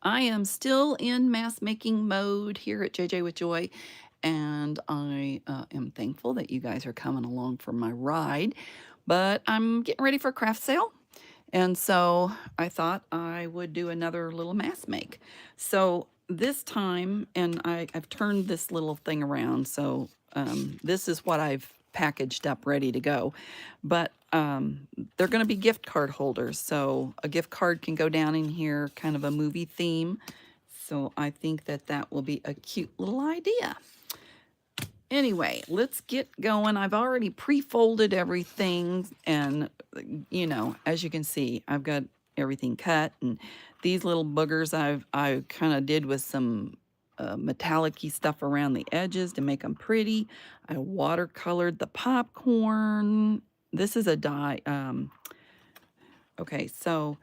I am still in mask making mode here at JJ with Joy, and I am thankful that you guys are coming along for my ride. But I'm getting ready for a craft sale, and so I thought I would do another little mask make. So this time, and I've turned this little thing around, so this is what I've packaged up ready to go. But they're going to be gift card holders. So a gift card can go down in here, kind of a movie theme. So I think that that will be a cute little idea. Anyway, let's get going. I've already pre-folded everything, and as you can see, I've got everything cut, and these little boogers I kind of did with some metallic-y stuff around the edges to make them pretty. I watercolored the popcorn. This is a die. Okay, so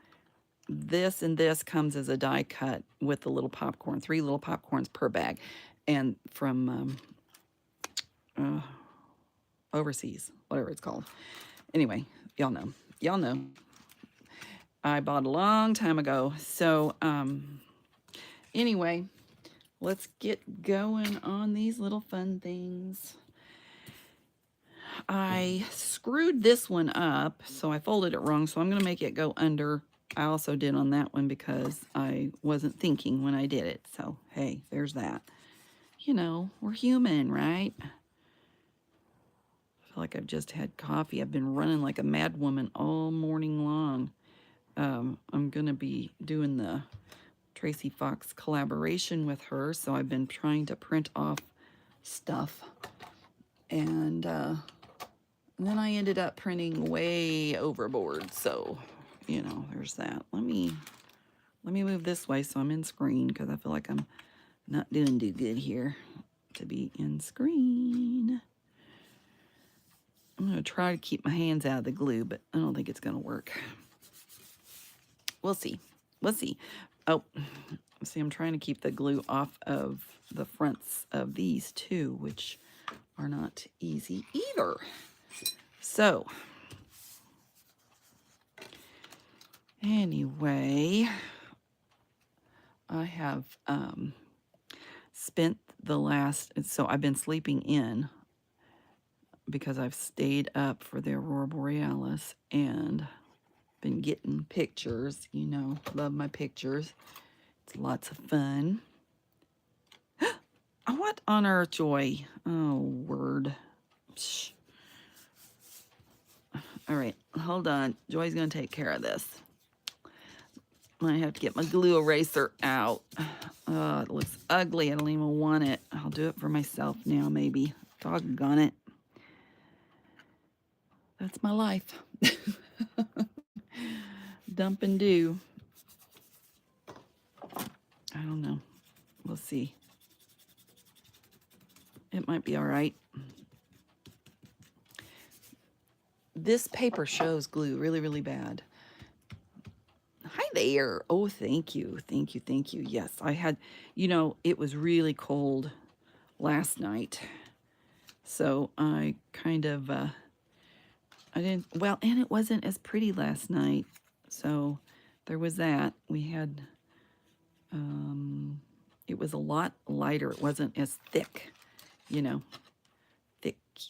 this and this comes as a die cut with the little popcorn, 3 little popcorns per bag, and from overseas, whatever it's called. Anyway, y'all know. Y'all know. I bought a long time ago. So anyway, let's get going on these little fun things. I screwed this one up, so I folded it wrong, so I'm going to make it go under. I also did on that one because I wasn't thinking when I did it. So, hey, there's that. You know, we're human, right? I feel like I've just had coffee. I've been running like a mad woman all morning long. I'm going to be doing the Tracy Fox collaboration with her, so I've been trying to print off stuff. And then I ended up printing way overboard, so, there's that. Let me move this way so I'm in screen, because I feel like I'm not doing too good here to be in screen. I'm going to try to keep my hands out of the glue, but I don't think it's going to work. We'll see. Let's see. Oh, see, I'm trying to keep the glue off of the fronts of these too, which are not easy either. So, anyway, I have spent the last, so I've been sleeping in because I've stayed up for the Aurora Borealis and been getting pictures, love my pictures. It's lots of fun. What on earth, Joy? Oh, word. Psh. All right, hold on. Joy's going to take care of this. I have to get my glue eraser out. It looks ugly. I don't even want it. I'll do it for myself now, maybe. Doggone it. That's my life. Dump and do. I don't know. We'll see. It might be all right. This paper shows glue really, really bad. Hi there. Oh, thank you. Thank you. Thank you. Yes, I had, it was really cold last night. So I kind of, I didn't, well, and it wasn't as pretty last night. So there was that. We had, it was a lot lighter. It wasn't as thick,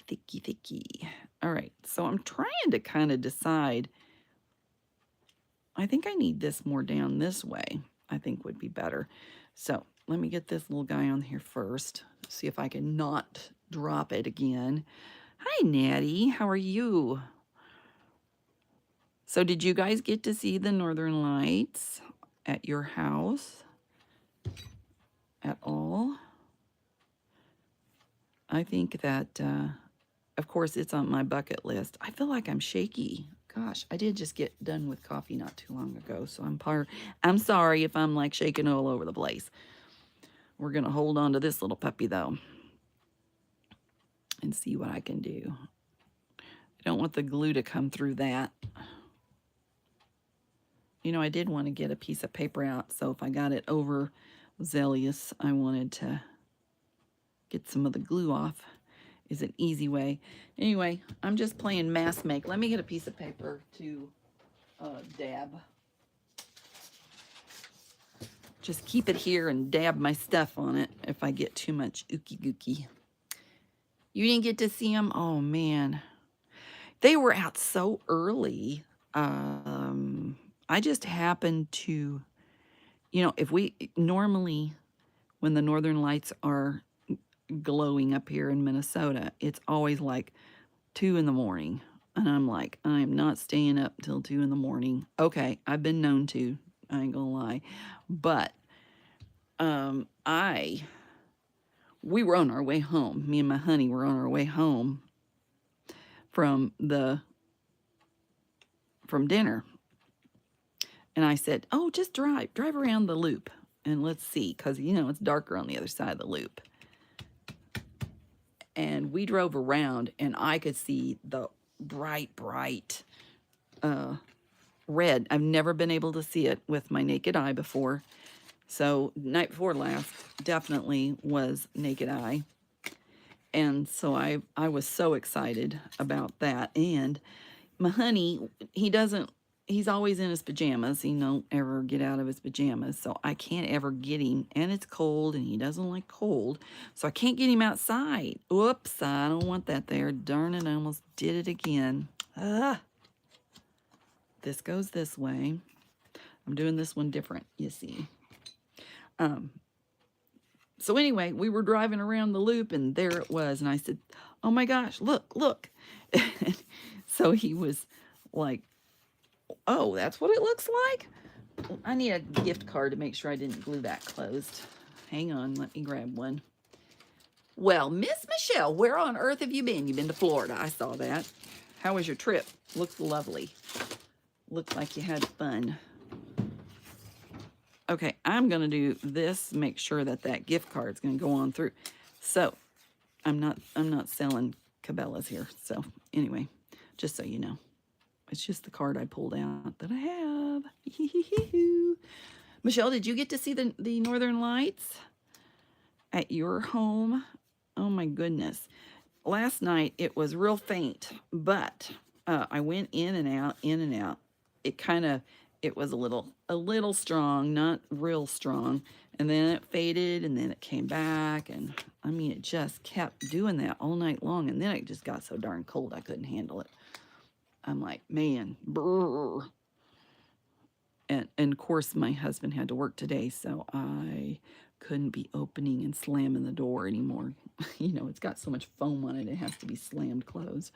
thicky. All right. So I'm trying to kind of decide. I think I need this more down this way. I think would be better. So let me get this little guy on here first. See if I can not drop it again. Hi, Natty. How are you? So did you guys get to see the Northern Lights at your house at all? I think that, of course, it's on my bucket list. I feel like I'm shaky. Gosh, I did just get done with coffee not too long ago, so I'm sorry if I'm like shaking all over the place. We're going to hold on to this little puppy, though, and see what I can do. I don't want the glue to come through that. I did want to get a piece of paper out, so if I got it over zealous, I wanted to get some of the glue off. Is an easy way. Anyway, I'm just playing mask make. Let me get a piece of paper to dab. just keep it here and dab my stuff on it if I get too much ookie gookie. You didn't get to see them? Oh, man. They were out so early. I just happened to, if we normally, when the northern lights are glowing up here in Minnesota, it's always like 2 in the morning. And I'm like, I'm not staying up till 2 in the morning. Okay, I've been known to, I ain't gonna lie. But we were on our way home. Me and my honey were on our way home from dinner. And I said, oh, just drive around the loop and let's see, because it's darker on the other side of the loop. And we drove around and I could see the bright red. I've never been able to see it with my naked eye before. So night before last definitely was naked eye. And so I was so excited about that. And my honey, he's always in his pajamas. He don't ever get out of his pajamas. So I can't ever get him. And it's cold and he doesn't like cold. So I can't get him outside. Oops, I don't want that there. Darn it, I almost did it again. This goes this way. I'm doing this one different, you see. So anyway, we were driving around the loop and there it was. And I said, oh my gosh, look. So he was like, oh, that's what it looks like? I need a gift card to make sure I didn't glue that closed. Hang on, let me grab one. Well, Miss Michelle, where on earth have you been? You've been to Florida. I saw that. How was your trip? Looks lovely. Looked like you had fun. Okay, I'm going to do this, make sure that gift card's going to go on through. So, I'm not selling Cabela's here. So, anyway, just so you know. It's just the card I pulled out that I have. Michelle, did you get to see the Northern Lights at your home? Oh my goodness. Last night it was real faint, but I went in and out, in and out. It was a little strong, not real strong. And then it faded and then it came back. And I mean, it just kept doing that all night long. And then it just got so darn cold I couldn't handle it. I'm like, man, brr. And of course, my husband had to work today, so I couldn't be opening and slamming the door anymore. It's got so much foam on it, it has to be slammed closed.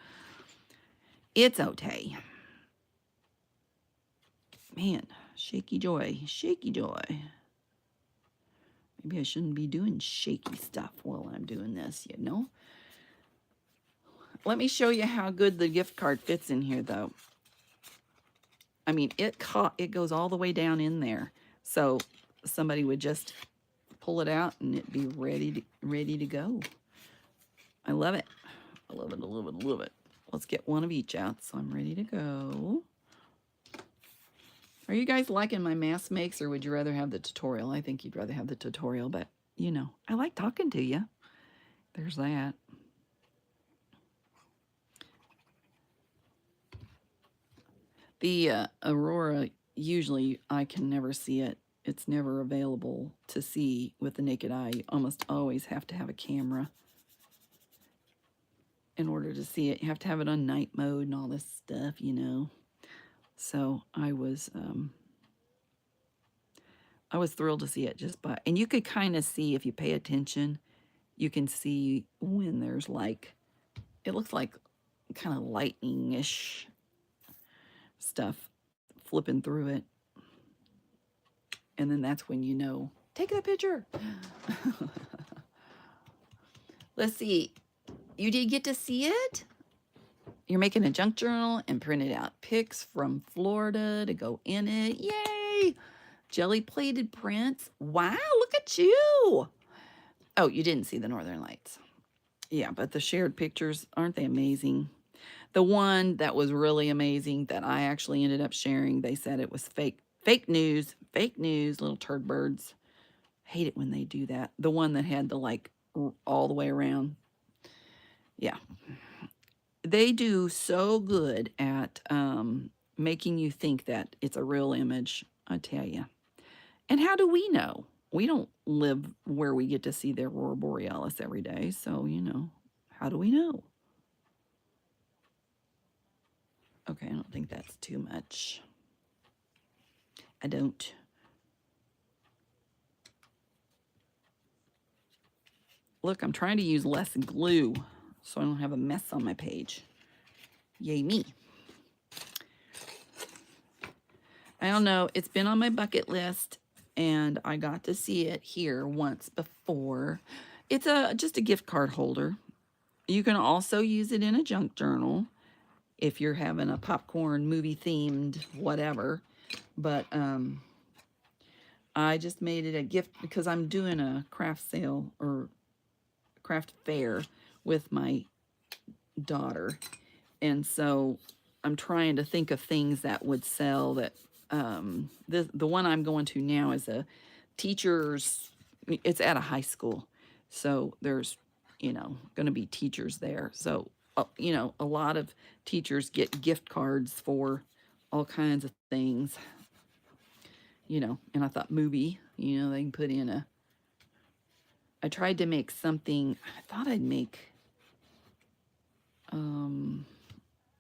It's okay. Man, shaky joy. Maybe I shouldn't be doing shaky stuff while I'm doing this, Let me show you how good the gift card fits in here, though. I mean, it goes all the way down in there. So somebody would just pull it out and it'd be ready to go. I love it. I love it. Let's get one of each out so I'm ready to go. Are you guys liking my mask makes or would you rather have the tutorial? I think you'd rather have the tutorial, but I like talking to you. There's that. The aurora, usually I can never see it. It's never available to see with the naked eye. You almost always have to have a camera in order to see it. You have to have it on night mode and all this stuff, So I was thrilled to see it and you could kind of see if you pay attention, you can see when there's it looks like kind of lightning-ish stuff flipping through it. And then that's when take that picture. Let's see. You did get to see it? You're making a junk journal and printed out pics from Florida to go in it. Yay! Jelly-plated prints. Wow, look at you. Oh, you didn't see the Northern Lights. Yeah, but the shared pictures, aren't they amazing? The one that was really amazing that I actually ended up sharing, they said it was fake news, little turd birds. Hate it when they do that. The one that had the all the way around. Yeah. They do so good at making you think that it's a real image, I tell you. And how do we know? We don't live where we get to see the aurora borealis every day. So, how do we know? Okay, I don't think that's too much. I don't. Look, I'm trying to use less glue so I don't have a mess on my page. Yay me. I don't know. It's been on my bucket list, and I got to see it here once before. It's just a gift card holder. You can also use it in a junk journal if you're having a popcorn movie themed whatever. But I just made it a gift because I'm doing a craft sale or craft fair with my daughter. And so I'm trying to think of things that would sell that the one I'm going to now is a teacher's, it's at a high school. So there's, going to be teachers there. So, a lot of teachers get gift cards for all kinds of things, and I thought movie, they can put in I tried to make something, I thought I'd make,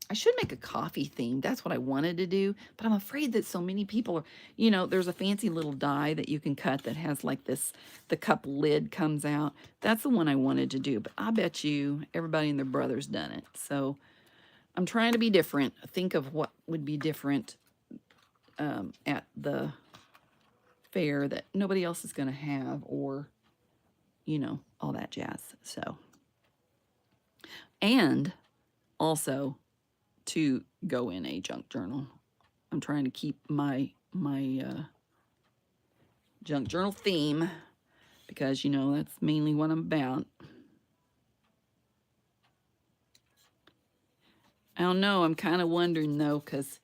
I should make a coffee theme. That's what I wanted to do, but I'm afraid that so many people are, there's a fancy little die that you can cut that has like this, the cup lid comes out. That's the one I wanted to do, but I bet you everybody and their brother's done it. So I'm trying to be different. Think of what would be different at the fair that nobody else is going to have, or, all that jazz. So, and also to go in a junk journal. I'm trying to keep my junk journal theme because that's mainly what I'm about. I don't know. I'm kind of wondering though, because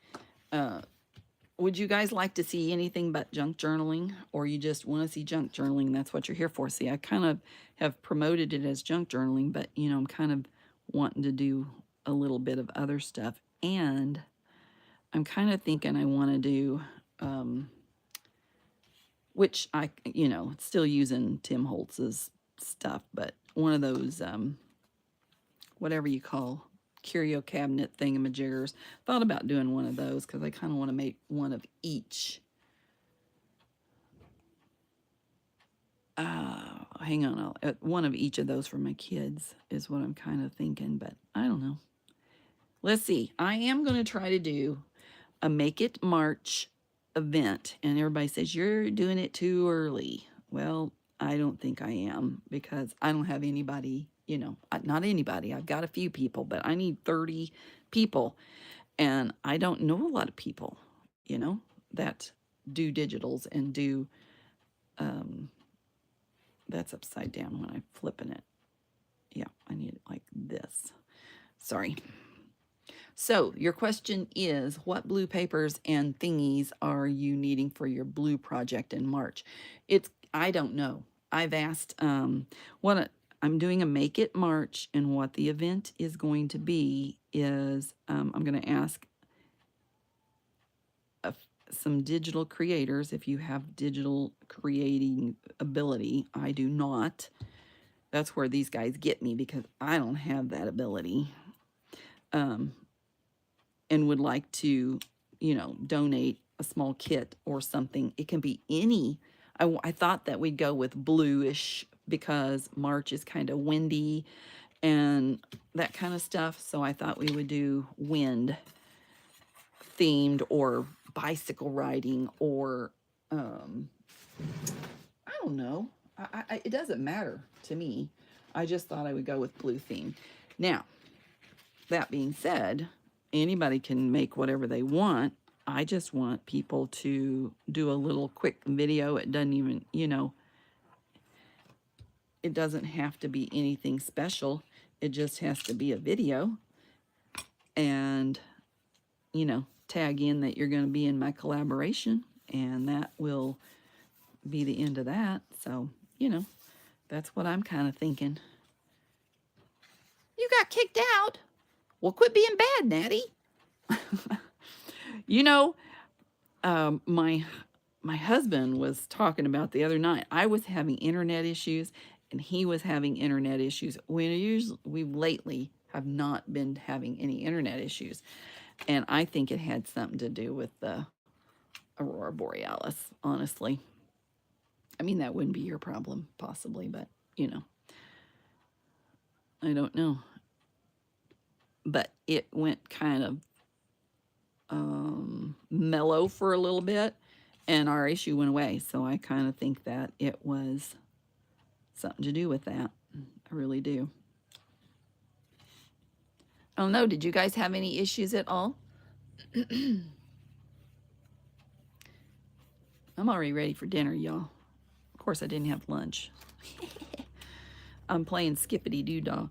would you guys like to see anything but junk journaling, or you just want to see junk journaling? That's what you're here for. See, I kind of have promoted it as junk journaling, but I'm kind of wanting to do a little bit of other stuff, and I'm kind of thinking I want to do, which I, still using Tim Holtz's stuff, but one of those, whatever you call curio cabinet thingamajiggers. Thought about doing one of those because I kind of want to make one of each. Hang on, one of each of those for my kids is what I'm kind of thinking, but I don't know. Let's see. I am going to try to do a Make It March event, and everybody says you're doing it too early. Well, I don't think I am, because I don't have anybody, not anybody. I've got a few people, but I need 30 people, and I don't know a lot of people, that do digitals and do, that's upside down when I'm flipping it. Yeah, I need it like this. Sorry. So your question is, what blue papers and thingies are you needing for your blue project in March? I don't know. I've asked, I'm doing a Make It March, and what the event is going to be is, I'm going to ask some digital creators if you have digital creating ability. I do not. That's where these guys get me, because I don't have that ability. And would like to, donate a small kit or something. It can be any. I thought that we'd go with bluish because March is kind of windy and that kind of stuff. So I thought we would do wind themed or bicycle riding, or I don't know. It doesn't matter to me. I just thought I would go with blue theme. Now, that being said, anybody can make whatever they want. I just want people to do a little quick video. It doesn't even, it doesn't have to be anything special. It just has to be a video. And, tag in that you're going to be in my collaboration. And that will be the end of that. So, that's what I'm kind of thinking. You got kicked out? Well, quit being bad, Natty. My my husband was talking about the other night. I was having internet issues and he was having internet issues. We lately have not been having any internet issues. And I think it had something to do with the aurora borealis, honestly. I mean, that wouldn't be your problem, possibly, but I don't know. But it went kind of mellow for a little bit and our issue went away. So I kind of think that it was something to do with that. I really do. I don't know. Did you guys have any issues at all? I'm already ready for dinner, y'all. Of course, I didn't have lunch. I'm playing Skippity Doo Dah.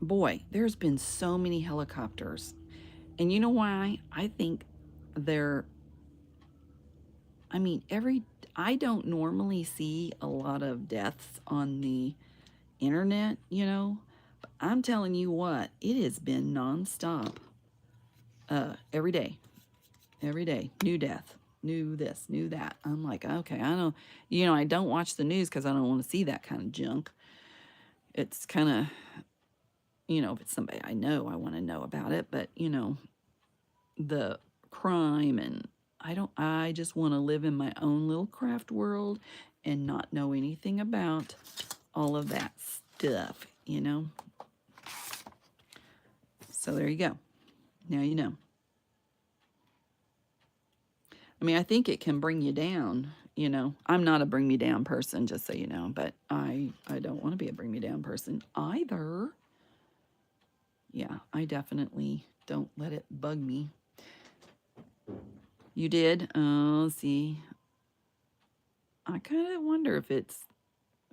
Boy, there's been so many helicopters. And you know why? I think they're, I don't normally see a lot of deaths on the internet, but I'm telling you what, it has been nonstop. Every day, new death, new this, new that. I'm like, okay, I don't, I don't watch the news because I don't want to see that kind of junk. It's kind of, if it's somebody I know, I want to know about it, but the crime and I just want to live in my own little craft world and not know anything about all of that stuff, So there you go. Now you know. I think it can bring you down, I'm not a bring me down person, just so you know, but I don't want to be a bring me down person either. Yeah, I definitely don't let it bug me. You did? Oh, see. I kind of wonder if it's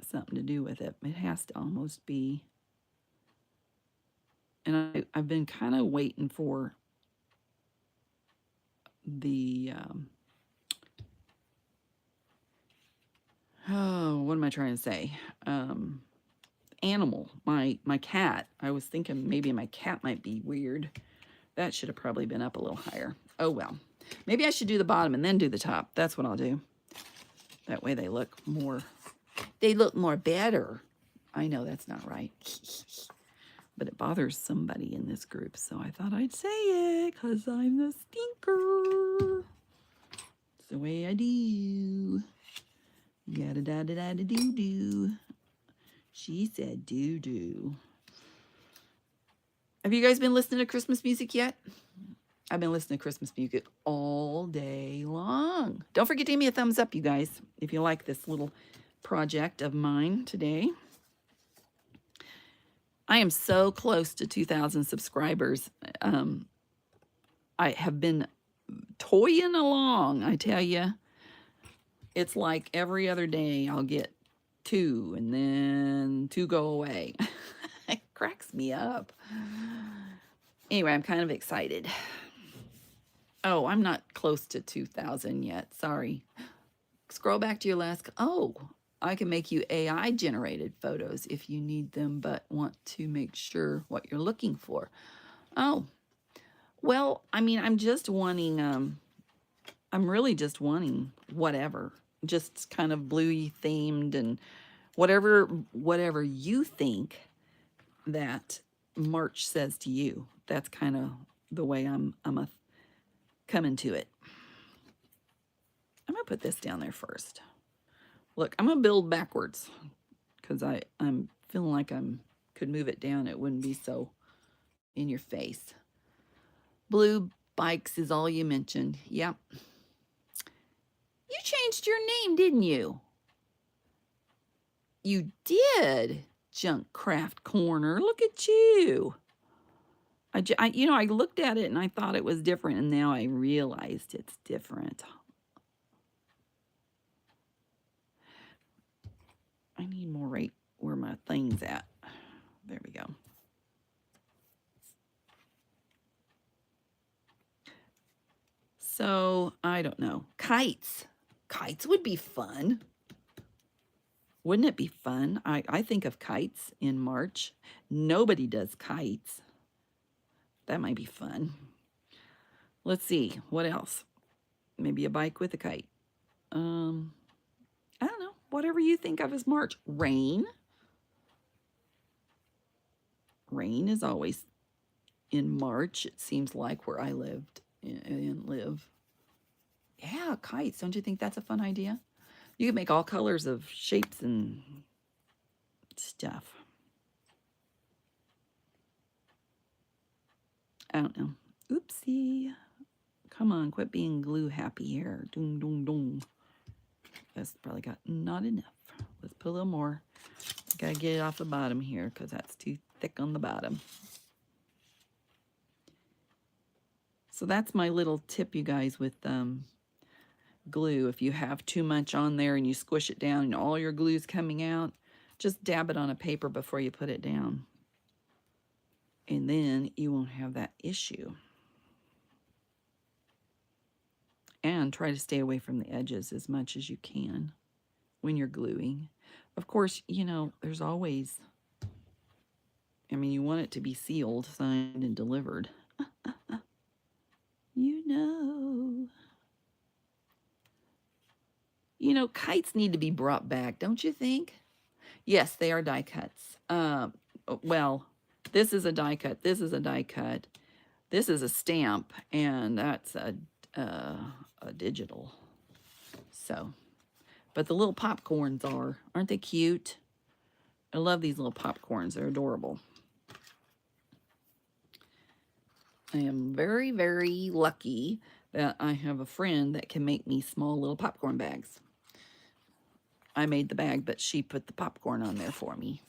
something to do with it. It has to almost be. And I've been kind of waiting for the, what am I trying to say? Animal, my cat. I was thinking maybe my cat might be weird. That should have probably been up a little higher. Oh, well. Maybe I should do the bottom and then do the top. That's what I'll do. That way they look more better. I know that's not right. But it bothers somebody in this group, so I thought I'd say it because I'm the stinker. It's the way I do. Yada da da da da doo doo. She said doo doo. Have you guys been listening to Christmas music yet? I've been listening to Christmas music all day long. Don't forget to give me a thumbs up, you guys, if you like this little project of mine today. I am so close to 2,000 subscribers. I have been toying along, I tell you. It's like every other day I'll get 2 and then 2 go away. It cracks me up. Anyway, I'm kind of excited. Oh, I'm not close to 2,000 yet. Sorry. Scroll back to your last. Oh, I can make you AI generated photos if you need them, but want to make sure what you're looking for. Oh, well, I'm just wanting, I'm really just wanting whatever, just kind of bluey themed and whatever you think that March says to you. That's kind of the way I'm coming to it. I'm gonna put this down there first. Look, I'm gonna build backwards because I'm feeling like could move it down. It wouldn't be so in your face. Blue bikes is all you mentioned. Yep. You changed your name, didn't you? You did, Junk Craft Corner. Look at you. I looked at it and I thought it was different, and now I realized it's different. I need more right where my thing's at. There we go. So, I don't know. Kites. Kites would be fun. Wouldn't it be fun? I think of kites in March. Nobody does kites. That might be fun. Let's see, what else? Maybe a bike with a kite. I don't know. Whatever you think of as March. Rain. Rain is always in March, it seems like, where I lived and live. Yeah, kites. Don't you think that's a fun idea? You can make all colors of shapes and stuff. I don't know. Oopsie. Come on, quit being glue happy here. Doom, doom, doom. That's probably got not enough. Let's put a little more. Gotta get it off the bottom here because that's too thick on the bottom. So that's my little tip, you guys, with glue. If you have too much on there and you squish it down and all your glue's coming out, just dab it on a paper before you put it down. And then you won't have that issue. And try to stay away from the edges as much as you can when you're gluing. Of course, you know, there's always, I mean, you want it to be sealed, signed, and delivered. You know. You know, kites need to be brought back, don't you think? Yes, they are die cuts. Well, this is a die cut. This is a die cut. This is a stamp, and that's a digital. So, but the little popcorns aren't they cute? I love these little popcorns. They're adorable. I am very, very lucky that I have a friend that can make me small little popcorn bags. I made the bag, but she put the popcorn on there for me.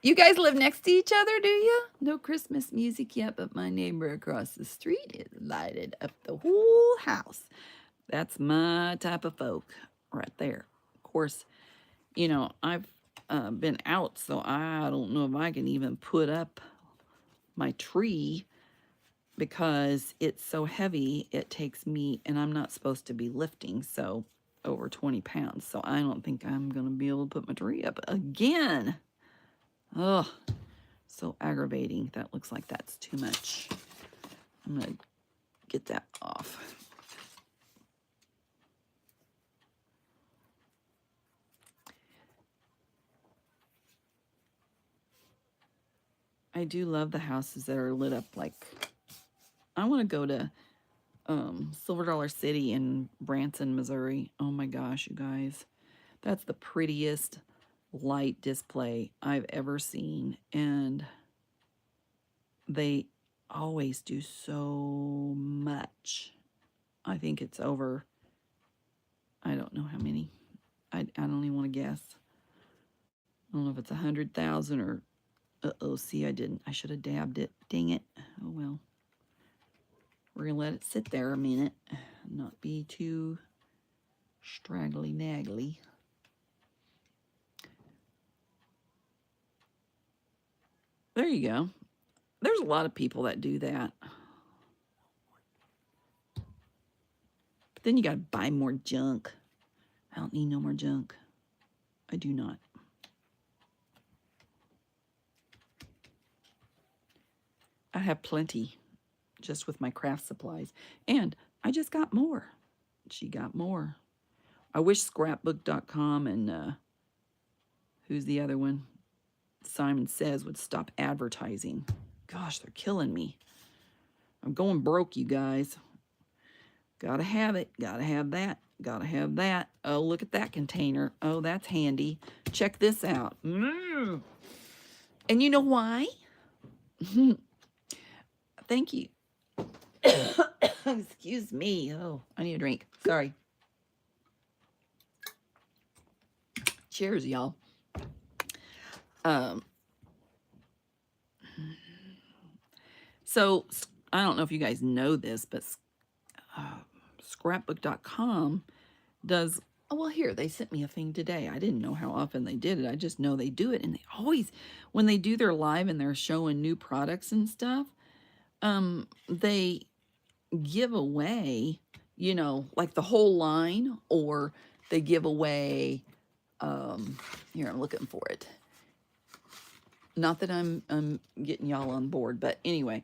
You guys live next to each other, do you? No Christmas music yet, but my neighbor across the street has lighted up the whole house. That's my type of folk right there. Of course, you know, I've been out, so I don't know if I can even put up my tree because it's so heavy. It takes me, and I'm not supposed to be lifting, so over 20 pounds. So I don't think I'm going to be able to put my tree up again. Ugh, so aggravating. That looks like that's too much. I'm going to get that off. I do love the houses that are lit up like, I want to go to Silver Dollar City in Branson, Missouri. Oh my gosh, you guys. That's the prettiest light display I've ever seen. And they always do so much. I think it's over, I don't know how many. I don't even want to guess. I don't know if it's 100,000 or, uh-oh, see, I should have dabbed it. Dang it. Oh, well. We're going to let it sit there a minute, not be too straggly naggly. There you go. There's a lot of people that do that. But then you got to buy more junk. I don't need no more junk. I do not. I have plenty just with my craft supplies. And I just got more. She got more. I wish scrapbook.com and who's the other one? Simon Says would stop advertising. Gosh, they're killing me. I'm going broke, you guys. Gotta have it. Gotta have that. Gotta have that. Oh, look at that container. Oh, that's handy. Check this out. And you know why? Thank you. Excuse me. Oh, I need a drink. Sorry. Cheers, y'all. So I don't know if you guys know this, but scrapbook.com does, oh, well, here, they sent me a thing today. I didn't know how often they did it. I just know they do it. And they always, when they do their live and they're showing new products and stuff, they give away, you know, like the whole line, or they give away, here, I'm looking for it. Not that I'm getting y'all on board, but anyway,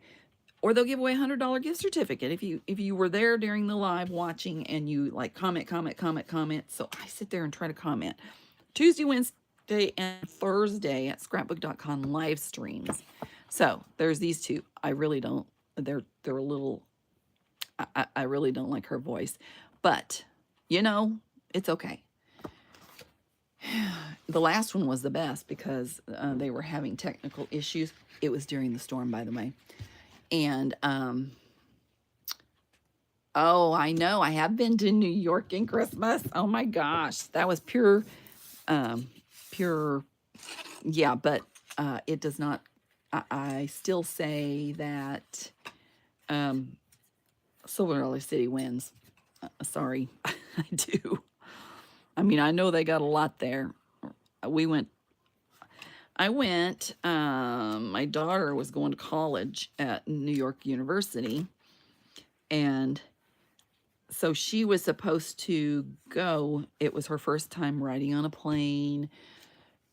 or they'll give away $100 gift certificate if you were there during the live watching and you like comment. So I sit there and try to comment Tuesday, Wednesday, and Thursday at scrapbook.com live streams. So there's these two. I really don't. They're a little. I really don't like her voice, but you know it's okay. The last one was the best because they were having technical issues. It was during the storm, by the way. And oh, I know. I have been to New York in Christmas. Oh my gosh, that was pure. Yeah, but it does not. I still say that Silver Valley City wins. Sorry, I do. I mean, I know they got a lot there. We went. I went. My daughter was going to college at New York University, and so she was supposed to go. It was her first time riding on a plane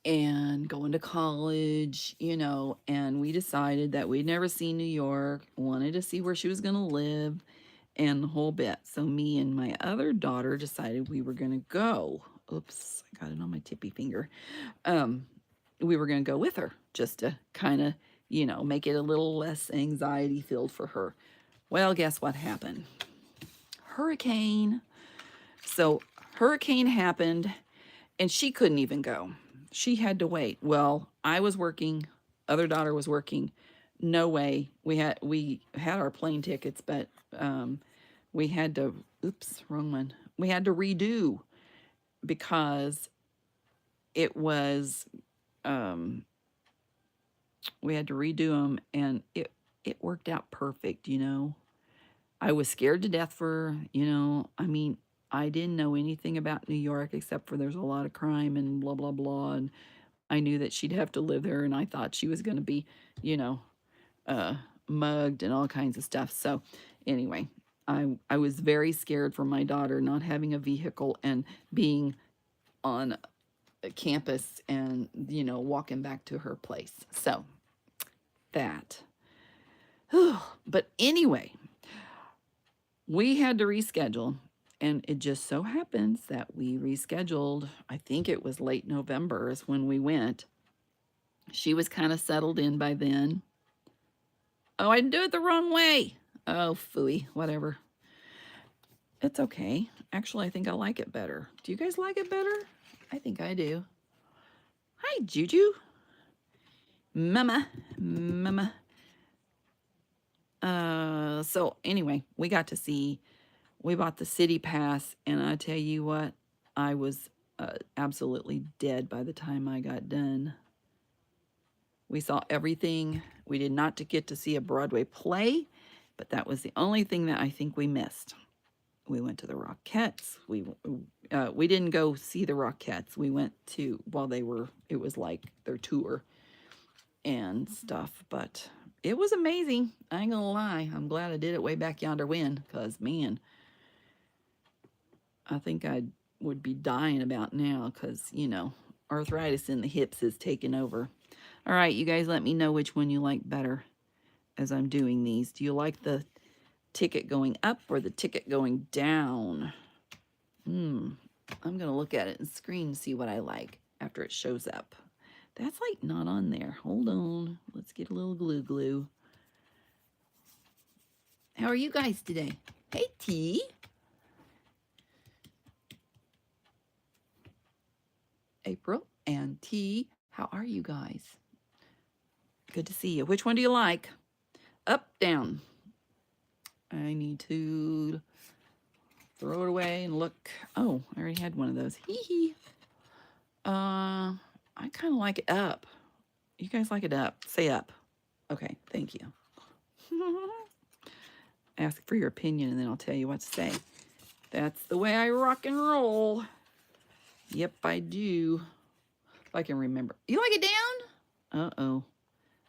and going to college, and we decided that we'd never seen New York, wanted to see where she was going to live and the whole bit. So me and my other daughter decided we were going to go. Oops, I got it on my tippy finger. We were going to go with her just to kind of, make it a little less anxiety filled for her. Well, guess what happened? Hurricane. So hurricane happened and she couldn't even go. She had to wait. Well, I was working, other daughter was working. No way. We had our plane tickets, but we had to, oops, wrong one. We had to redo because it was we had to redo them, and it worked out perfect. I was scared to death for, I mean, I didn't know anything about New York except for there's a lot of crime and blah, blah, blah. And I knew that she'd have to live there, and I thought she was going to be, you know, mugged and all kinds of stuff. So anyway, I was very scared for my daughter not having a vehicle and being on a campus and, walking back to her place. So that. But anyway, we had to reschedule, and it just so happens that we rescheduled. I think it was late November is when we went. She was kind of settled in by then. Oh, I didn't do it the wrong way. Oh, phooey, whatever. It's okay. Actually, I think I like it better. Do you guys like it better? I think I do. Hi, Juju. Mama. So anyway, we bought the city pass, and I tell you what, I was absolutely dead by the time I got done. We saw everything. We did not get to see a Broadway play, but that was the only thing that I think we missed. We went to the Rockettes. We didn't go see the Rockettes. We went to, it was like their tour and stuff, but it was amazing. I ain't gonna lie. I'm glad I did it way back yonder when, because man, I think I would be dying about now because, arthritis in the hips is taking over. All right, you guys let me know which one you like better as I'm doing these. Do you like the ticket going up or the ticket going down? I'm going to look at it and screen and see what I like after it shows up. That's like not on there. Hold on. Let's get a little glue. How are you guys today? Hey, T. April and T. How are you guys? Good to see you. Which one do you like? Up, down. I need to throw it away and look. Oh, I already had one of those. Hee hee. I kind of like it up. You guys like it up? Say up. Okay, thank you. Ask for your opinion and then I'll tell you what to say. That's the way I rock and roll. Yep, I do. If I can remember. You like it down? Uh-oh.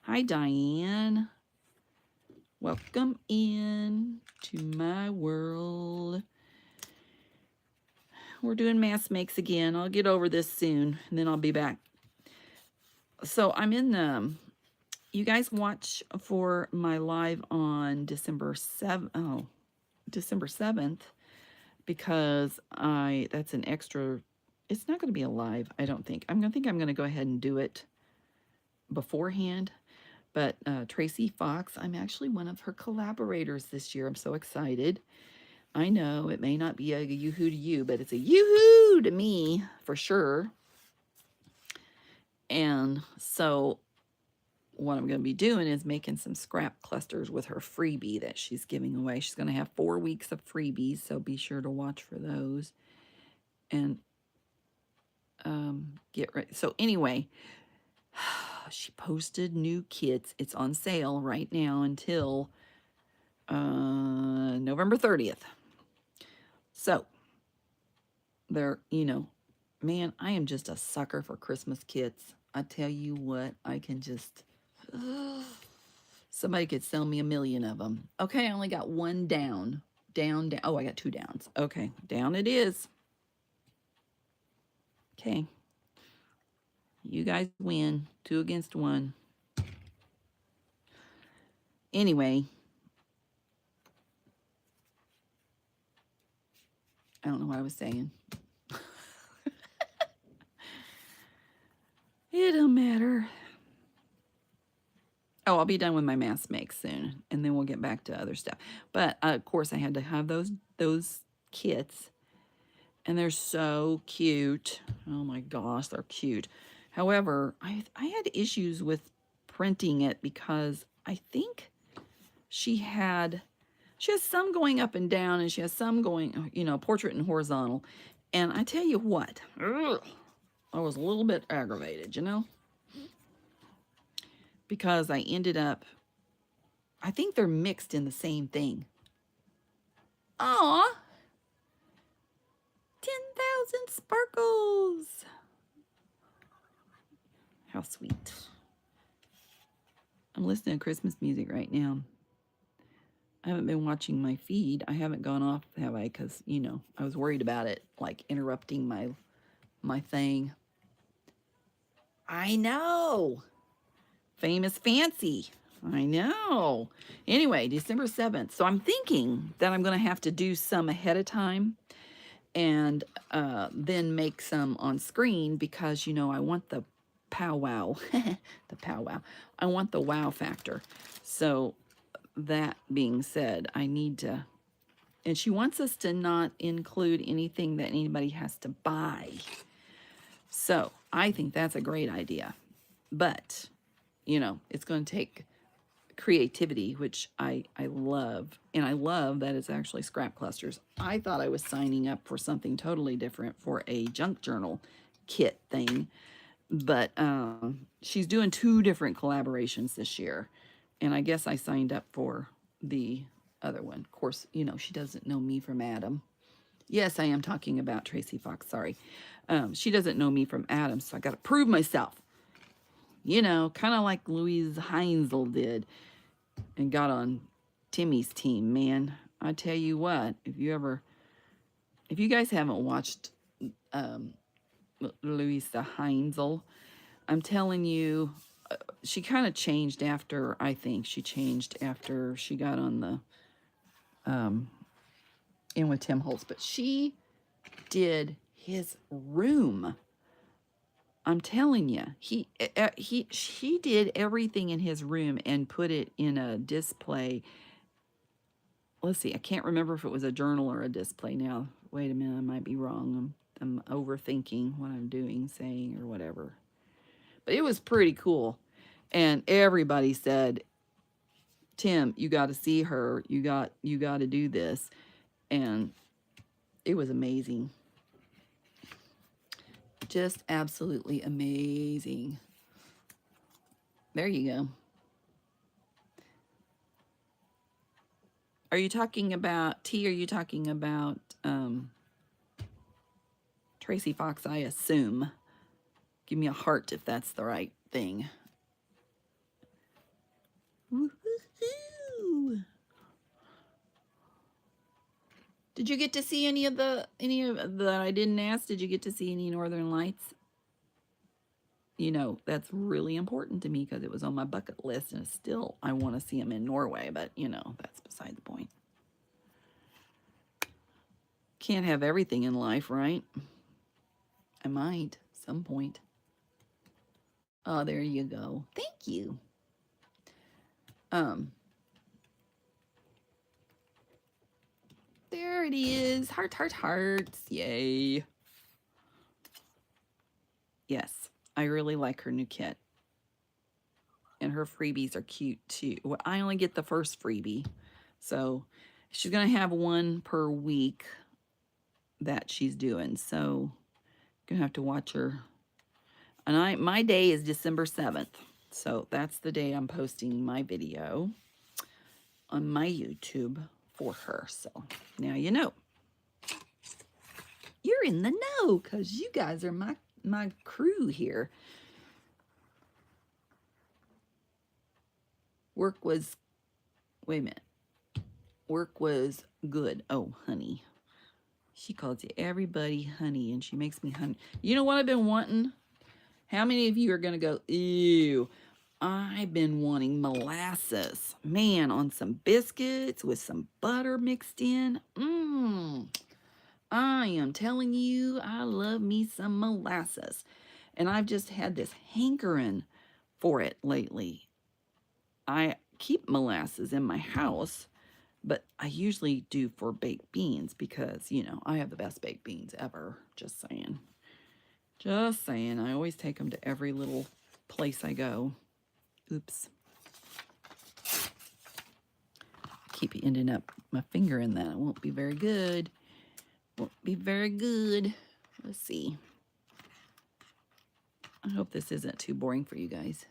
Hi, Diane. Welcome in to my world. We're doing mass makes again. I'll get over this soon, and then I'll be back. So I'm in the, you guys watch for my live on December 7th. Oh, December 7th, because that's an extra, it's not going to be a live, I don't think. I'm going to go ahead and do it beforehand. But Tracy Fox, I'm actually one of her collaborators this year. I'm so excited. I know it may not be a yoo-hoo to you, but it's a yoo-hoo to me for sure. And so what I'm going to be doing is making some scrap clusters with her freebie that she's giving away. She's going to have 4 weeks of freebies, so be sure to watch for those. And get ready. So anyway, she posted new kits. It's on sale right now until November 30th. So they're, man, I am just a sucker for Christmas kits. I tell you what, I can just, somebody could sell me 1,000,000 of them. Okay, I only got one down. Down. Oh, I got 2 downs. Okay, down it is. Okay. You guys win. 2 against 1. Anyway, I don't know what I was saying. It don't matter. Oh, I'll be done with my mask make soon, and then we'll get back to other stuff. But of course, I had to have those kits, and they're so cute. Oh my gosh, they're cute. However, I had issues with printing it because I think she has some going up and down, and she has some going, portrait and horizontal. And I tell you what, I was a little bit aggravated, because I ended up, I think they're mixed in the same thing. Aw, 10,000 sparkles. How sweet. I'm listening to Christmas music right now. I haven't been watching my feed. I haven't gone off, have I? Because, I was worried about it, like interrupting my thing. I know. Famous Fancy. I know. Anyway, December 7th. So I'm thinking that I'm going to have to do some ahead of time and then make some on screen because, I want the powwow. The powwow. I want the wow factor. So that being said, I need to, and she wants us to not include anything that anybody has to buy. So I think that's a great idea. But, it's going to take creativity, which I love. And I love that it's actually scrap clusters. I thought I was signing up for something totally different for a junk journal kit thing. But she's doing 2 different collaborations this year. And I guess I signed up for the other one. Of course, she doesn't know me from Adam. Yes, I am talking about Tracy Fox, sorry. She doesn't know me from Adam, so I got to prove myself. Kind of like Louise Heinzel did and got on Timmy's team, man. I tell you what, if you guys haven't watched Louisa Heinzel, I'm telling you, she kind of changed after, I think she changed after she got on the in with Tim Holtz, but she did his room. I'm telling you, she did everything in his room and put it in a display. Let's see, I can't remember if it was a journal or a display now. Wait a minute, I might be wrong. I'm overthinking what I'm doing, saying, or whatever. But it was pretty cool. And everybody said, Tim, you got to see her. You got to do this. And it was amazing. Just absolutely amazing. There you go. Are you talking about T? Are you talking about Tracy Fox? I assume. Give me a heart if that's the right thing. Woo-hoo-hoo. Did you get to see any of that I didn't ask? Did you get to see any Northern Lights? You know, that's really important to me because it was on my bucket list and still I want to see them in Norway, but you know, that's beside the point. Can't have everything in life, right? I might some point. Oh, there you go. Thank you. Um, there it is. Heart, heart, hearts. Yay. Yes, I really like her new kit. And her freebies are cute too. Well, I only get the first freebie. So she's going to have one per week that she's doing. So going to have to watch her. And my day is December 7th. So that's the day I'm posting my video on my YouTube for her. So now you know. You're in the know because you guys are my crew here. Work was, wait a minute. Work was good. Oh, honey. She calls you everybody honey, and she makes me honey. You know what I've been wanting? How many of you are going to go, ew? I've been wanting molasses. Man, on some biscuits with some butter mixed in. I am telling you, I love me some molasses. And I've just had this hankering for it lately. I keep molasses in my house, but I usually do for baked beans because, you know, I have the best baked beans ever. Just saying. Just saying. I always take them to every little place I go. Oops. Keep ending up my finger in that. It won't be very good. Won't be very good. Let's see. I hope this isn't too boring for you guys.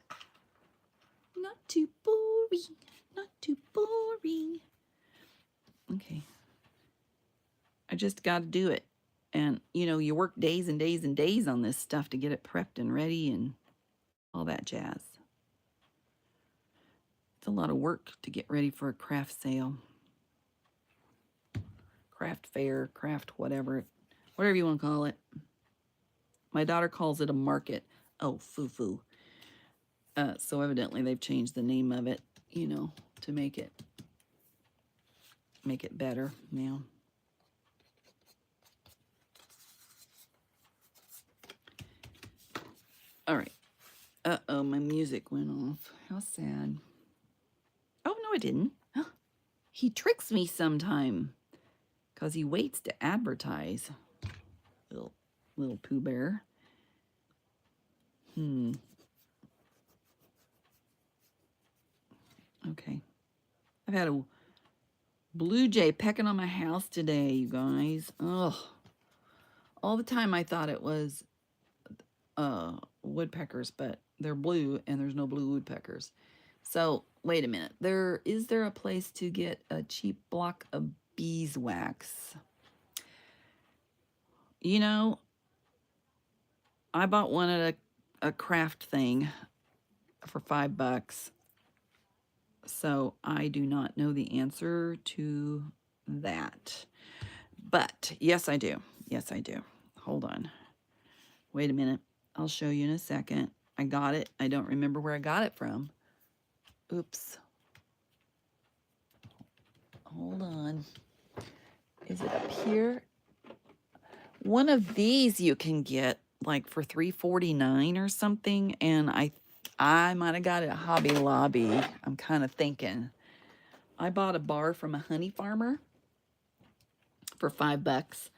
Not too boring. Not too boring. Okay. I just got to do it. And, you know, you work days and days and days on this stuff to get it prepped and ready and all that jazz. It's a lot of work to get ready for a craft sale. Craft fair, craft whatever you want to call it. My daughter calls it a market. Oh, foo-foo. So evidently they've changed the name of it, you know, to make it better now. All right. Uh-oh, my music went off. How sad. Oh, no, it didn't. He tricks me sometime because he waits to advertise. Little Pooh Bear. Okay. I've had a blue jay pecking on my house today, you guys. Ugh. All the time I thought it was woodpeckers, but they're blue and there's no blue woodpeckers. So wait a minute. Is there a place to get a cheap block of beeswax? You know, I bought one at a craft thing for $5. So I do not know the answer to that. But yes, I do. Yes, I do. Hold on. Wait a minute. I'll show you in a second. I got it. I don't remember where I got it from. Oops. Hold on. Is it up here? One of these you can get like for $3.49 or something. And I might have got it at Hobby Lobby. I'm kind of thinking. I bought a bar from a honey farmer for $5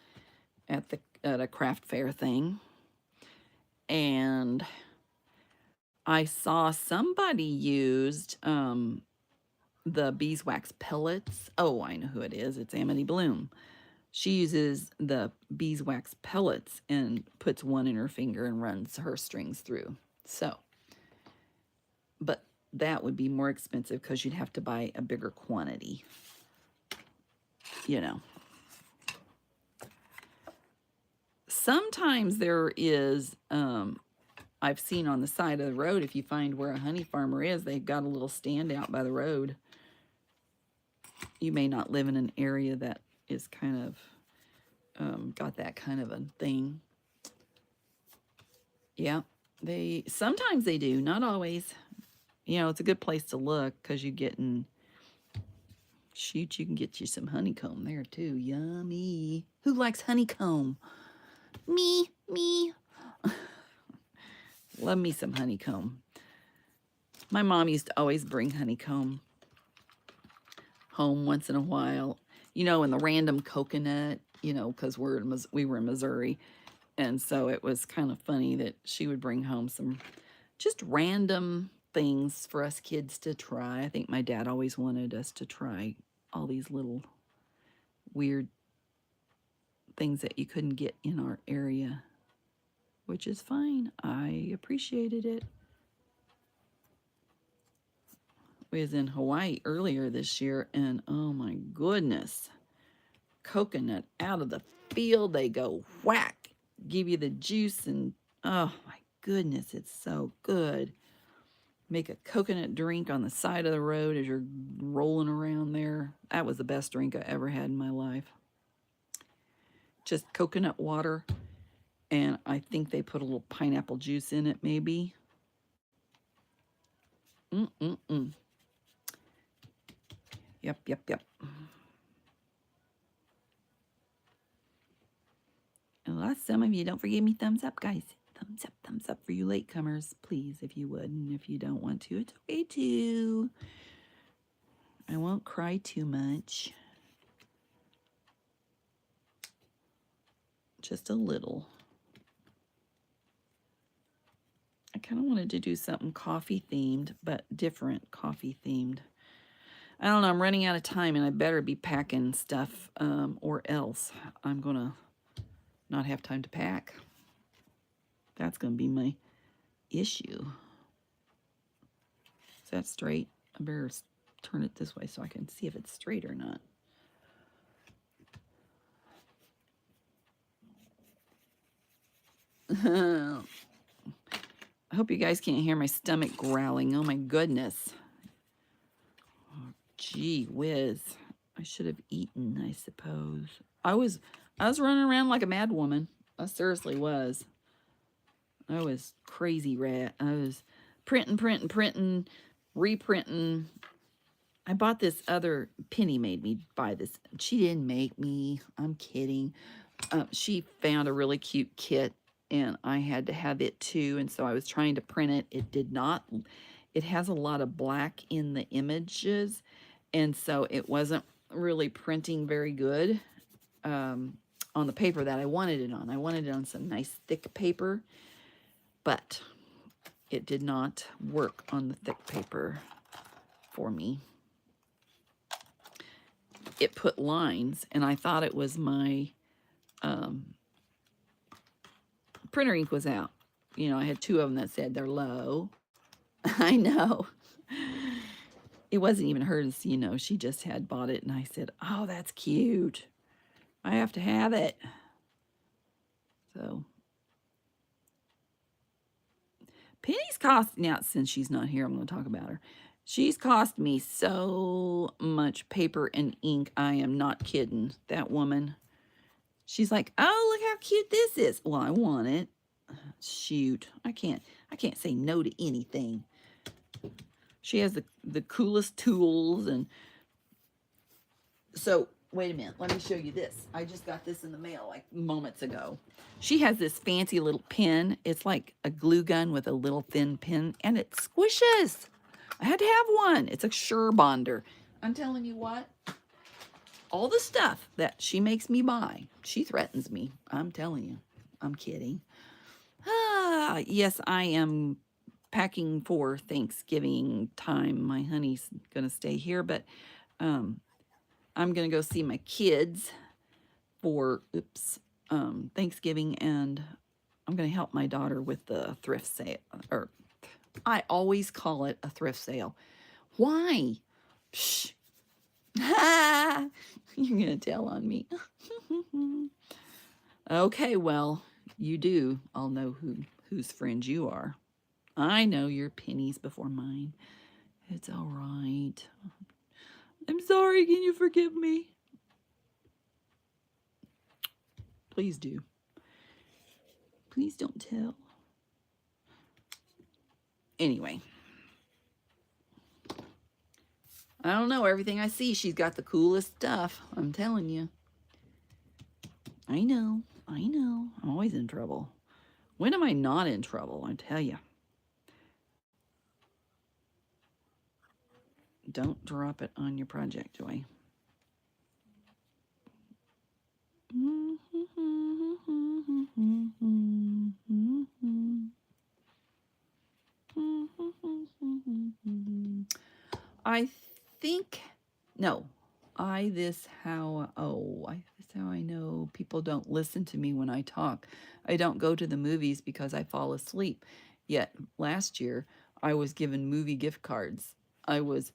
at a craft fair thing. And I saw somebody used the beeswax pellets. Oh, I know who it is. It's Amity Bloom. She uses the beeswax pellets and puts one in her finger and runs her strings through. So, but that would be more expensive because you'd have to buy a bigger quantity. You know. Sometimes there is, I've seen on the side of the road, if you find where a honey farmer is, they've got a little stand out by the road. You may not live in an area that is kind of got that kind of a thing. Yeah, Sometimes they do, not always. You know, it's a good place to look because shoot, you can get you some honeycomb there too. Yummy. Who likes honeycomb? Me. Love me some honeycomb. My mom used to always bring honeycomb home once in a while, you know, in the random coconut, you know, because we were in Missouri. And so it was kind of funny that she would bring home some just random things for us kids to try. I think my dad always wanted us to try all these little weird things that you couldn't get in our area, which is fine. I appreciated it. We was in Hawaii earlier this year, and oh my goodness, coconut out of the field. They go whack, give you the juice, and oh my goodness, it's so good. Make a coconut drink on the side of the road as you're rolling around there. That was the best drink I ever had in my life. Just coconut water, and I think they put a little pineapple juice in it, maybe. Mm-mm-mm. Yep. Well, some of you don't forget me. Thumbs up, guys. Thumbs up for you latecomers, please, if you would. And if you don't want to, it's okay too. I won't cry too much. Just a little. I kind of wanted to do something coffee themed, but different coffee themed. I don't know. I'm running out of time, and I better be packing stuff, or else I'm going to not have time to pack. That's going to be my issue. Is that straight? I better turn it this way so I can see if it's straight or not. I hope you guys can't hear my stomach growling. Oh my goodness. Oh, gee whiz. I should have eaten, I suppose. I was running around like a mad woman. I seriously was. I was crazy rat. I was printing, reprinting. I bought this other, Penny made me buy this. She didn't make me. I'm kidding. She found a really cute kit, and I had to have it too. And so I was trying to print it. It did not. It has a lot of black in the images, and so it wasn't really printing very good on the paper that I wanted it on. I wanted it on some nice thick paper, but it did not work on the thick paper for me. It put lines, and I thought it was my printer ink was out. You know, I had two of them that said they're low. I know. It wasn't even hers, you know. She just had bought it, and I said, oh, that's cute. I have to have it. So Penny's cost, now since she's not here, I'm going to talk about her. She's cost me so much paper and ink. I am not kidding. That woman. She's like, oh, look how cute this is. Well, I want it. Shoot. I can't say no to anything. She has the coolest tools. And so, wait a minute. Let me show you this. I just got this in the mail like moments ago. She has this fancy little pen. It's like a glue gun with a little thin pin, and it squishes. I had to have one. It's a Sure Bonder. I'm telling you what. All the stuff that she makes me buy, she threatens me. I'm telling you. I'm kidding. Yes, I am packing for Thanksgiving time. My honey's going to stay here, but I'm going to go see my kids for Thanksgiving, and I'm going to help my daughter with the thrift sale. Or I always call it a thrift sale. Why? Shh. You're going to tell on me. Okay, well, you do. I'll know whose friend you are. I know your pennies before mine. It's all right. I'm sorry. Can you forgive me? Please do. Please don't tell. Anyway, I don't know. Everything I see, she's got the coolest stuff. I'm telling you. I know. I know. I'm always in trouble. When am I not in trouble? I tell you. Don't drop it on your project, Joy. I think, no, this how, this how I know people don't listen to me when I talk. I don't go to the movies because I fall asleep. Yet last year, I was given movie gift cards. I was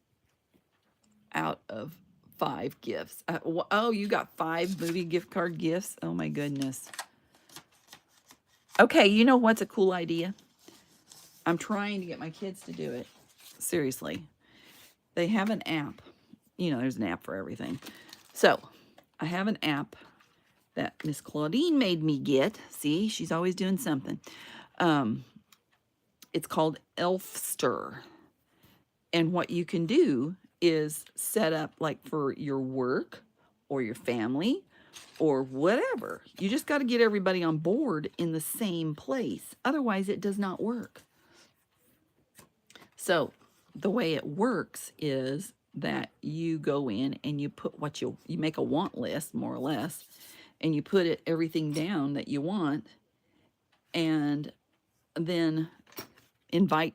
out of 5 gifts. Oh, you got 5 movie gift card gifts? Oh my goodness. Okay, you know what's a cool idea? I'm trying to get my kids to do it. Seriously. They have an app. You know, there's an app for everything. So, I have an app that Miss Claudine made me get. See, she's always doing something. It's called Elfster. And what you can do is set up like for your work or your family or whatever. You just got to get everybody on board in the same place. Otherwise, it does not work. So the way it works is that you go in and you put what you make a want list, more or less, and you put everything down that you want, and then invite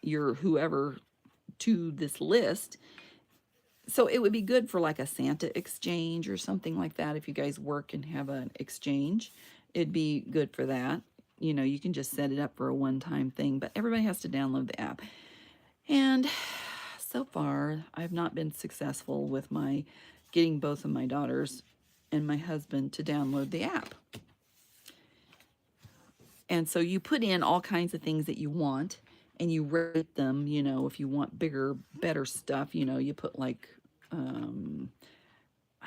your whoever to this list. So it would be good for like a Santa exchange or something like that. If you guys work and have an exchange, it'd be good for that. You know, you can just set it up for a one-time thing, but everybody has to download the app. And so far, I've not been successful with my getting both of my daughters and my husband to download the app. And so you put in all kinds of things that you want and you rate them. You know, if you want bigger, better stuff, you know, you put like, I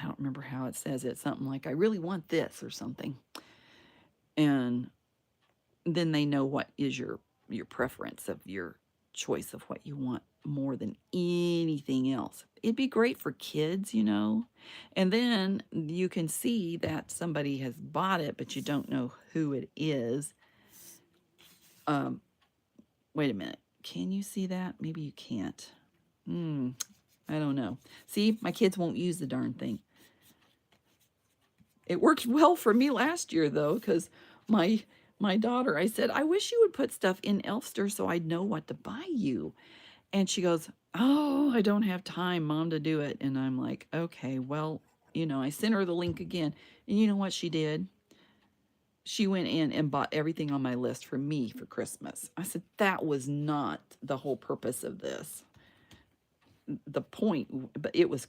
don't remember how it says it, something like, I really want this or something. And then they know what is your preference of your choice of what you want more than anything else. It'd be great for kids, you know. And then you can see that somebody has bought it, but you don't know who it is. Wait a minute. Can you see that? Maybe you can't. I don't know. See, my kids won't use the darn thing. It worked well for me last year, though, because my daughter, I said, I wish you would put stuff in Elfster so I'd know what to buy you. And she goes, oh, I don't have time, Mom, to do it. And I'm like, okay, well, you know, I sent her the link again. And you know what she did? She went in and bought everything on my list for me for Christmas. I said, that was not the whole purpose of this. The point, but it was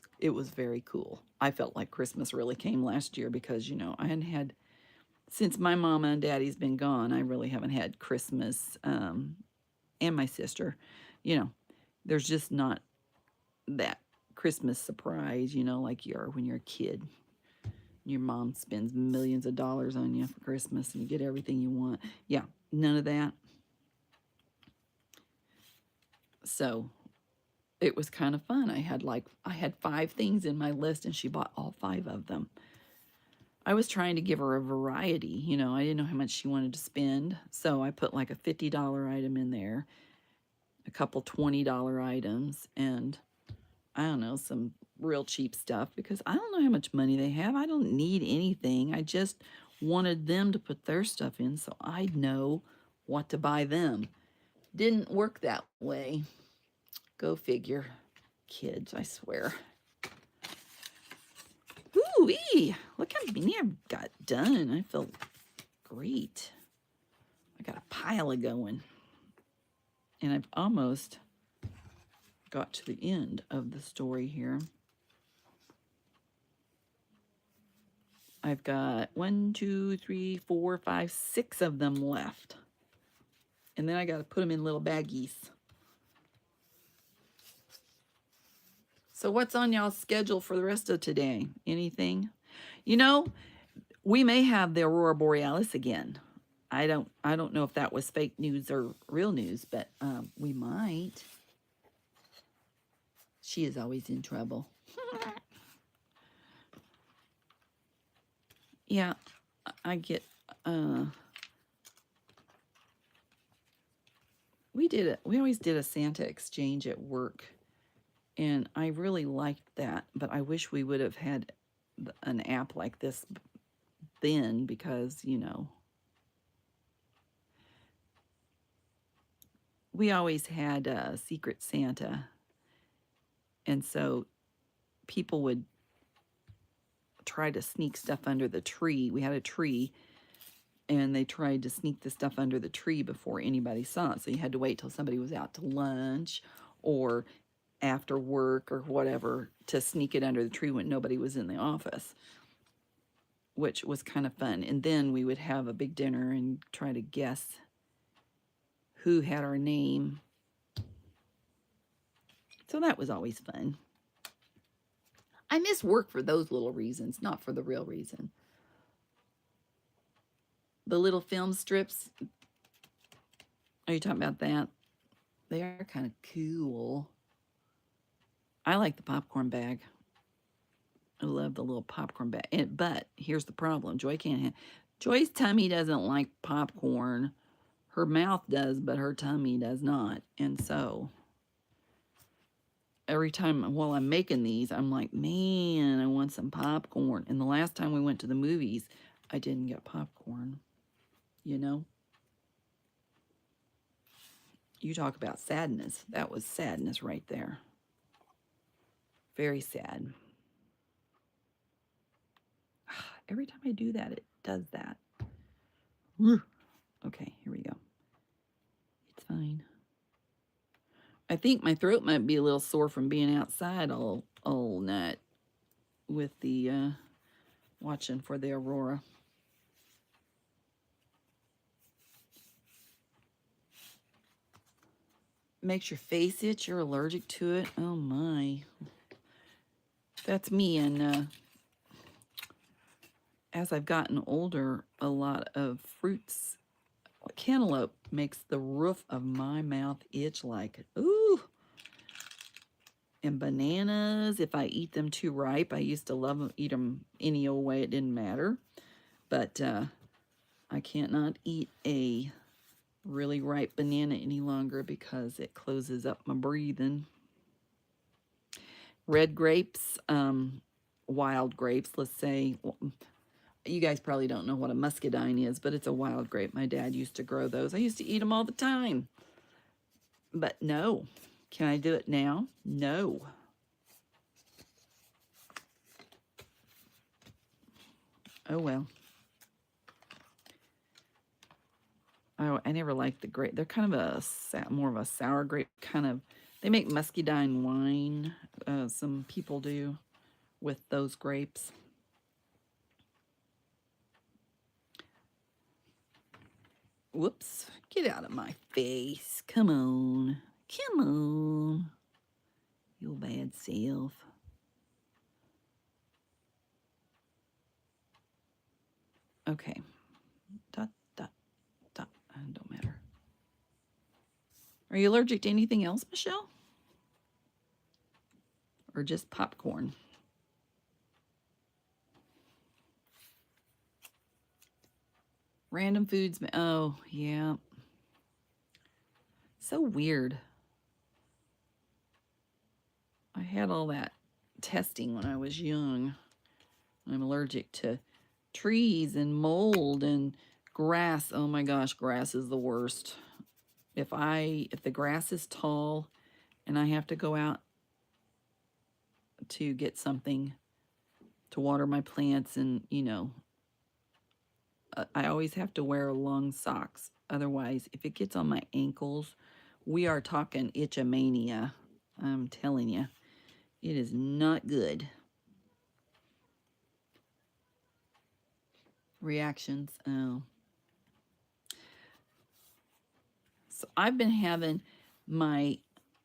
very cool. I felt like Christmas really came last year because, you know, I hadn't had, since my mama and daddy's been gone, I really haven't had Christmas, and my sister, you know, there's just not that Christmas surprise, you know, like you are when you're a kid. Your mom spends millions of dollars on you for Christmas and you get everything you want. Yeah, none of that. So it was kind of fun. I had 5 things in my list and she bought all 5 of them. I was trying to give her a variety, you know, I didn't know how much she wanted to spend. So I put like a $50 item in there, a couple $20 items, and I don't know, some real cheap stuff because I don't know how much money they have. I don't need anything. I just wanted them to put their stuff in so I'd know what to buy them. Didn't work that way. Go figure. Kids, I swear. Ooh-wee! Look how many I've got done. I feel great. I got a pile of going. And I've almost got to the end of the story here. I've got 1, 2, 3, 4, 5, 6 of them left. And then I got to put them in little baggies. So what's on y'all's schedule for the rest of today? Anything? You know, we may have the Aurora Borealis again. I don't know if that was fake news or real news, but we might. She is always in trouble. Yeah, I get. Uh, we did it. We always did a Santa exchange at work, and I really liked that. But I wish we would have had an app like this then, because we always had a Secret Santa, and so people would try to sneak stuff under the tree. We had a tree, and they tried to sneak the stuff under the tree before anybody saw it. So you had to wait till somebody was out to lunch or after work or whatever to sneak it under the tree when nobody was in the office, which was kind of fun. And then we would have a big dinner and try to guess who had our name. So that was always fun. I miss work for those little reasons, not for the real reason. The little film strips, are you talking about that? They are kind of cool. I like the popcorn bag. I love the little popcorn bag. But here's the problem. Joy can't have... Joy's tummy doesn't like popcorn. Her mouth does, but her tummy does not. And so every time while I'm making these, I'm like, man, I want some popcorn. And the last time we went to the movies, I didn't get popcorn. You know? You talk about sadness. That was sadness right there. Very sad. Every time I do that, it does that. Okay, here we go. It's fine. I think my throat might be a little sore from being outside all night with the watching for the aurora. Makes your face itch. You're allergic to it. Oh my. That's me. And as I've gotten older, a lot of fruits, cantaloupe makes the roof of my mouth itch like, ooh. And bananas, if I eat them too ripe, I used to love them, eat them any old way, it didn't matter. But I can't not eat a really ripe banana any longer because it closes up my breathing. Red grapes, wild grapes, let's say. Well, you guys probably don't know what a muscadine is, but it's a wild grape. My dad used to grow those. I used to eat them all the time. But no. Can I do it now? No. Oh, well. I never liked the grape. They're kind of more of a sour grape kind of. They make muscadine wine. Some people do with those grapes. Whoops. Get out of my face. Come on. Come on. Your bad self. Okay. Dot, dot, dot. Don't matter. Are you allergic to anything else, Michelle? Or just popcorn? Random foods. Oh, yeah. So weird. I had all that testing when I was young. I'm allergic to trees and mold and grass. Oh my gosh, grass is the worst. If the grass is tall and I have to go out to get something to water my plants, and I always have to wear long socks. Otherwise, if it gets on my ankles, we are talking itchamania. I'm telling you, it is not good. Reactions. Oh. So I've been having my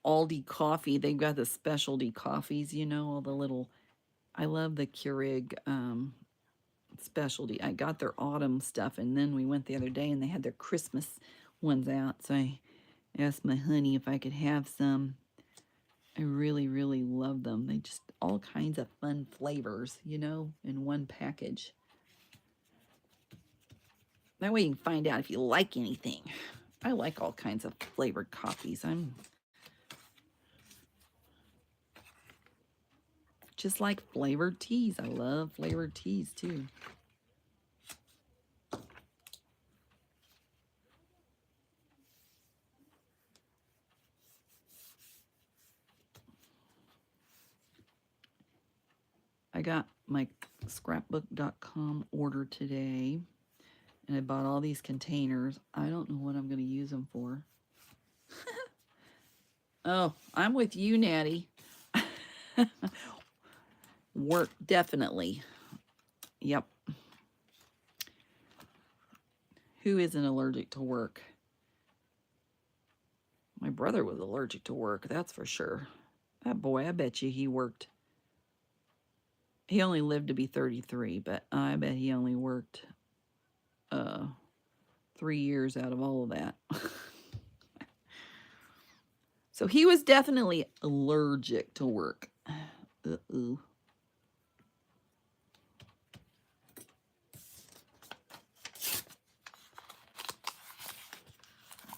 Aldi coffee. They've got the specialty coffees, all the little, I love the Keurig specialty. I got their autumn stuff, and then we went the other day and they had their Christmas ones out. So I asked my honey if I could have some. I really, really love them. They just all kinds of fun flavors, you know, in one package. That way you can find out if you like anything. I like all kinds of flavored coffees. I'm just like flavored teas. I love flavored teas too. I got my scrapbook.com order today, and I bought all these containers. I don't know what I'm going to use them for. Oh, I'm with you, Natty. Work, definitely. Yep. Who isn't allergic to work? My brother was allergic to work, that's for sure. That boy, I bet you he worked. He only lived to be 33, but I bet he only worked 3 years out of all of that. So he was definitely allergic to work. Uh-oh.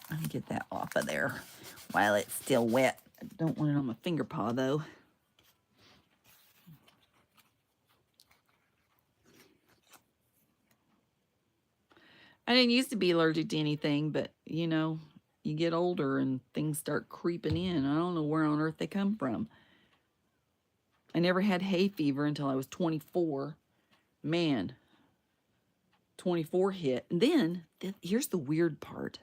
Let me get that off of there while it's still wet. I don't want it on my finger paw, though. I didn't used to be allergic to anything, but, you know, you get older and things start creeping in. I don't know where on earth they come from. I never had hay fever until I was 24. Man, 24 hit. And then, here's the weird part.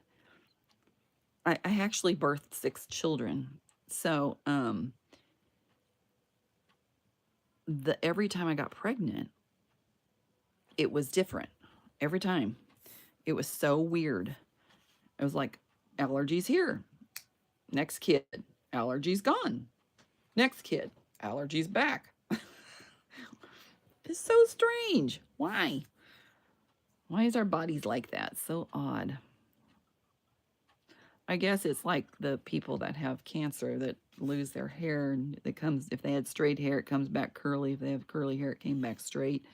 I actually birthed 6 children. So, every time I got pregnant, it was different. Every time. It was so weird. It was like, allergies here. Next kid, allergies gone. Next kid, allergies back. It's so strange. Why? Why is our bodies like that? So odd. I guess it's like the people that have cancer that lose their hair, and it comes, if they had straight hair, it comes back curly. If they have curly hair, it came back straight.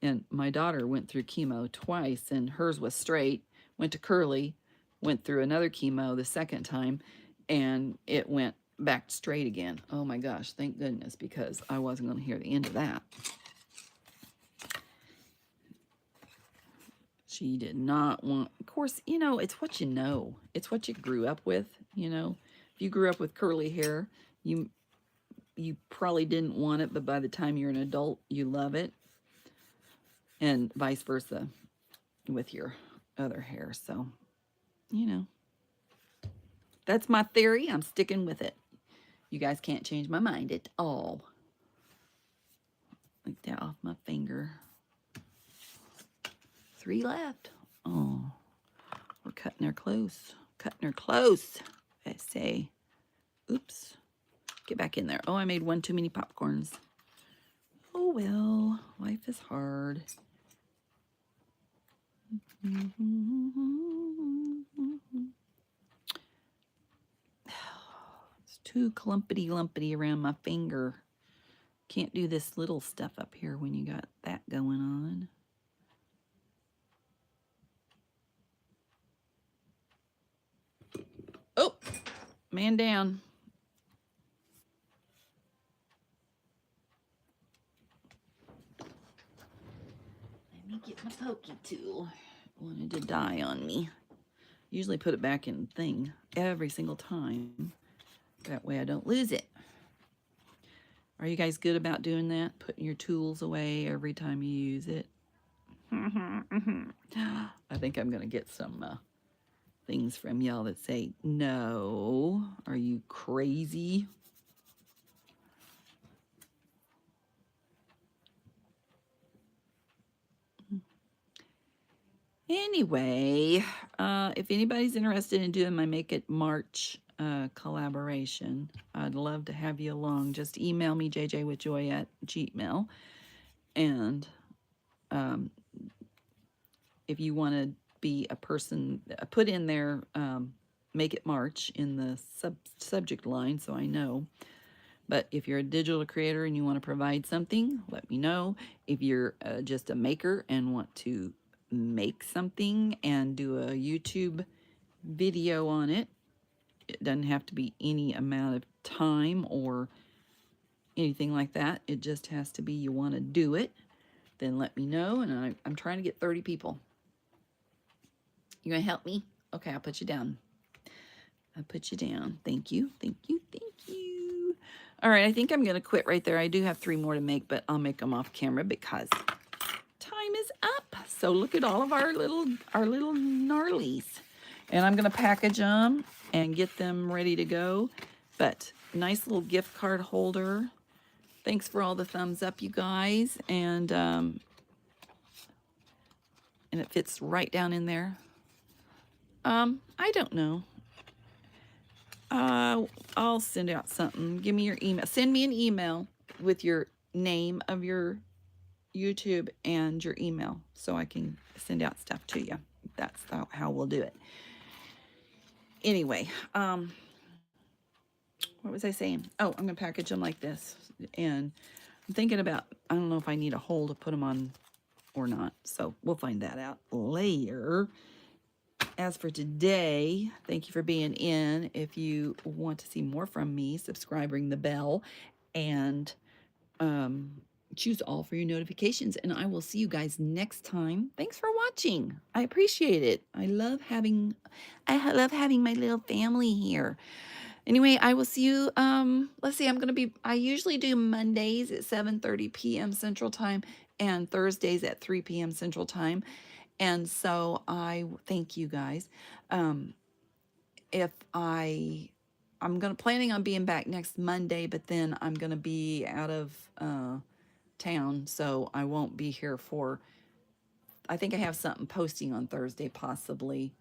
And my daughter went through chemo twice, and hers was straight, went to curly, went through another chemo the second time, and it went back straight again. Oh my gosh, thank goodness, because I wasn't going to hear the end of that. She did not want, of course, you know, it's what you know. It's what you grew up with, you know. If you grew up with curly hair, you probably didn't want it, but by the time you're an adult, you love it. And vice versa with your other hair. So, you know, that's my theory. I'm sticking with it. You guys can't change my mind at all. Like that off my finger. 3 left. Oh, we're cutting her close. Cutting her close. I say, oops. Get back in there. Oh, I made one too many popcorns. Oh, well, life is hard. It's too clumpity-lumpity around my finger. Can't do this little stuff up here when you got that going on. Oh, man down. Let me get my pokey tool. Wanted to die on me. Usually put it back in thing every single time. That way I don't lose it. Are you guys good about doing that? Putting your tools away every time you use it? I think I'm going to get some things from y'all that say, no, are you crazy? Anyway, if anybody's interested in doing my Make It March collaboration, I'd love to have you along. Just email me, jjwithjoy@gmail.com, and um, if you want to be a person, put in there, make it March in the subject line so I know. But if you're a digital creator and you want to provide something, let me know. If you're just a maker and want to make something and do a YouTube video on it, it doesn't have to be any amount of time or anything like that. It just has to be you want to do it. Then let me know, and I'm trying to get 30 people. You gonna help me? Okay, I'll put you down. I'll put you down. Thank you, thank you, thank you. All right, I think I'm gonna quit right there. I do have 3 more to make, but I'll make them off camera because time is up. So look at all of our little gnarlies. And I'm gonna package them and get them ready to go. But nice little gift card holder. Thanks for all the thumbs up, you guys. And it fits right down in there. I don't know. I'll send out something. Give me your email. Send me an email with your name of your YouTube and your email so I can send out stuff to you. That's how we'll do it. Anyway, what was I saying? Oh, I'm gonna package them like this, and I'm thinking about, I don't know if I need a hole to put them on or not, so we'll find that out later. As for today, thank you for being in. If you want to see more from me, subscribe, ring the bell, and choose all for your notifications. And I will see you guys next time. Thanks for watching. I appreciate it. I love having my little family here. Anyway, I will see you. Let's see, I usually do Mondays at 7:30 p.m. Central Time and Thursdays at 3 p.m. Central Time. And so I thank you guys. If I'm planning on being back next Monday, but then I'm gonna be out of town, so I won't be here for. I think I have something posting on Thursday, possibly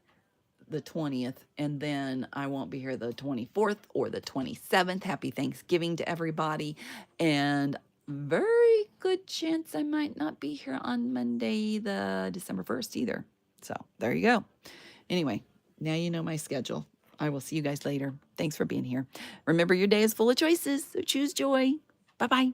the 20th, and then I won't be here the 24th or the 27th. Happy Thanksgiving to everybody, and very good chance I might not be here on Monday, the December 1st either. So there you go. Anyway, now you know my schedule. I will see you guys later. Thanks for being here. Remember, your day is full of choices, so choose joy. Bye-bye.